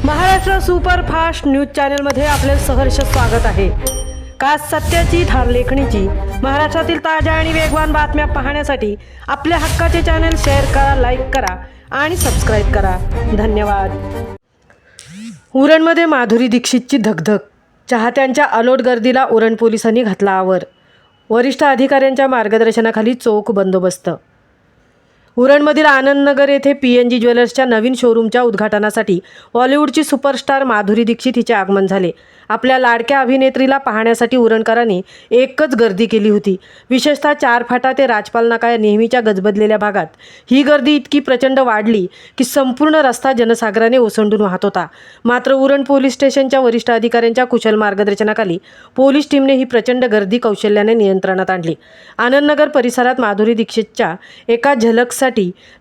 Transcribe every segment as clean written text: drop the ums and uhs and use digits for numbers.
Maharashtra superfast news चॅनलमध्ये आपले सहर्ष स्वागत आहे। खास सत्याची थार लेखणीची महाराष्ट्रातील ताज्या आणि वेगवान बातम्या पाहण्यासाठी आपल्या हक्काचे चॅनल शेअर करा, लाईक करा आणि सबस्क्राईब करा। धन्यवाद। उरणमध्ये माधुरी दीक्षितची धगधग, चाहत्यांच्या अलोट गर्दीला उरण पोलिसांनी घातला आवर। वरिष्ठ अधिकाऱ्यांच्या मार्गदर्शनाखाली चोख बंदोबस्त। उरणमधील आनंदनगर येथे PNG ज्वेलर्सच्या नवीन शोरूमच्या उद्घाटनासाठी बॉलिवूडची सुपरस्टार माधुरी दीक्षित हिचे आगमन झाले। आपल्या लाडक्या अभिनेत्रीला पाहण्यासाठी उरणकरांनी एकच गर्दी केली होती। विशेषतः 4 फाटा ते राजपाल नाका या नेहमीच्या गजबजलेल्या भागात ही गर्दी इतकी प्रचंड वाढली की संपूर्ण रस्ता जनसागराने ओसंडून वाहत होता। मात्र उरण पोलीस स्टेशनच्या वरिष्ठ अधिकाऱ्यांच्या कुशल मार्गदर्शनाखाली पोलीस टीमने ही प्रचंड गर्दी कौशल्याने नियंत्रणात आणली। आनंदनगर परिसरात माधुरी दीक्षितच्या एका झलकसाठी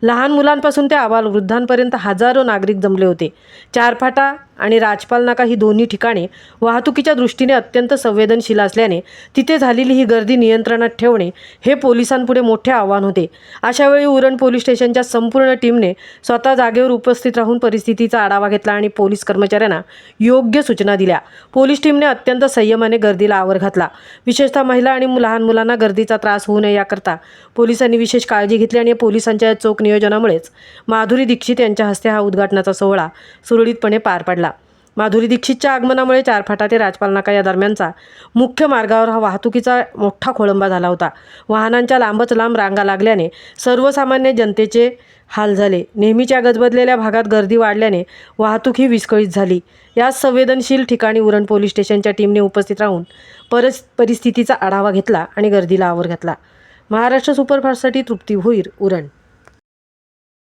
लहान मुलांपासून ते आबालवृद्धांपर्यंत हजारो नागरिक जमले होते। 4 फाटा आणि राजपाल नाका ही दोन्ही ठिकाणे वाहतुकीच्या दृष्टीने अत्यंत संवेदनशील असल्याने तिथे झालेली ही गर्दी नियंत्रणात ठेवणे हे पोलिसांपुढे मोठे आव्हान होते। अशा वेळी उरण पोलीस स्टेशनच्या संपूर्ण टीमने स्वतः जागेवर उपस्थित राहून परिस्थितीचा आढावा घेतला आणि पोलीस कर्मचाऱ्यांना योग्य सूचना दिल्या। पोलीस टीमने अत्यंत संयमाने गर्दीला आवर घातला। विशेषतः महिला आणि लहान मुलांना गर्दीचा त्रास होऊ नये याकरता पोलिसांनी विशेष काळजी घेतली आणि पोलिसांच्या चोख नियोजनामुळेच माधुरी दीक्षित यांच्या हस्ते हा उद्घाटनाचा सोहळा सुरळीतपणे पार पडला। माधुरी दीक्षितच्या आगमनामुळे 4 फाटा ते राजपाल नाका या दरम्यानचा मुख्य मार्गावर हा वाहतुकीचा मोठा खोळंबा झाला होता। वाहनांच्या लांबच लांब रांगा लागल्याने सर्वसामान्य जनतेचे हाल झाले। नेहमीच्या गजबजलेल्या भागात गर्दी वाढल्याने वाहतूक ही विस्कळीत झाली। या संवेदनशील ठिकाणी उरण पोलीस स्टेशनच्या टीमने उपस्थित राहून परिस्थितीचा आढावा घेतला आणि गर्दीला आवर घातला। महाराष्ट्र सुपरफास्टसाठी तृप्ती भोईर, उरण।